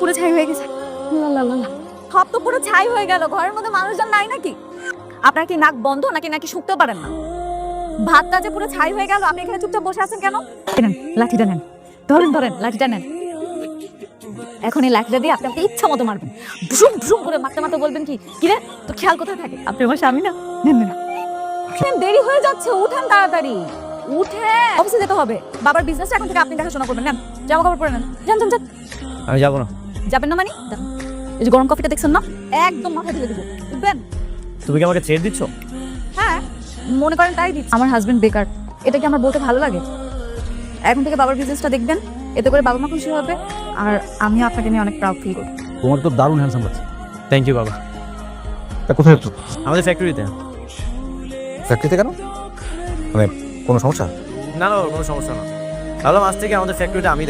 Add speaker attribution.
Speaker 1: পুরো ছাই হয়ে গেছে। সব তো পুরো ছাই হয়ে গেল, ঘরের মধ্যে মানুষজন নাই নাকি? আপনার কি নাক বন্ধ নাকি নাকি শুকতেও পারেন না? ভাতটা যে পুরো ছাই হয়ে গেল, আপনি এখানে চুপচাপ বসে আছেন কেন? নেন লাঠিটা নেন, ধরেন ধরেন লাঠিটা নেন। এখন এই লাঠিটা দিয়ে আপনাকে ইচ্ছা মতো মারবেন, ভুসুম ভুসুম করে মারতে মারতে বলবেন কি কিরে তো খেয়াল কোথায় থাকে? আপনি আমার স্বামী না? নেন নেন, দেরি হয়ে যাচ্ছে, উঠেন তাড়াতাড়ি উঠে, অফিসে যেতে হবে। বাবার বিজনেস এখন থেকে আপনি দেখাশোনা করবেন। নেন জামা কাপড় পরে নেন, যান যান যান।
Speaker 2: আমি যাবো না।
Speaker 1: যাবেন না মানে? এই যে গরম কফিটা দেখছেন না, একদম মাথায় ঢেলে দেবো, বুঝবেন?
Speaker 2: তুমি কি আমাকে ছেড়ে দিচ্ছ?
Speaker 1: হ্যাঁ মনে করেন তাই দিচ্ছি। আমার হাজবেন্ড বেকার, এটা কি আমার বলতে ভালো লাগে? এখন থেকে বাবার বিজনেসটা দেখবেন, এতে করে বাবা মা খুশি হবে, আর আমি আপনাকে নিয়ে অনেক প্রাউড ফিল করব।
Speaker 3: তোমার তো দারুণ হ্যান্ডসাম লাগছে।
Speaker 2: থ্যাংক ইউ বাবা।
Speaker 3: তা কোথায় যাচ্ছ?
Speaker 2: আমাদের ফ্যাক্টরিতে।
Speaker 3: ফ্যাক্টরিতে কেন? মানে কোনো সমস্যা?
Speaker 2: না না, কোনো সমস্যা না। ভাবলাম আজ থেকে আমাদের ফ্যাক্টরিতে আমি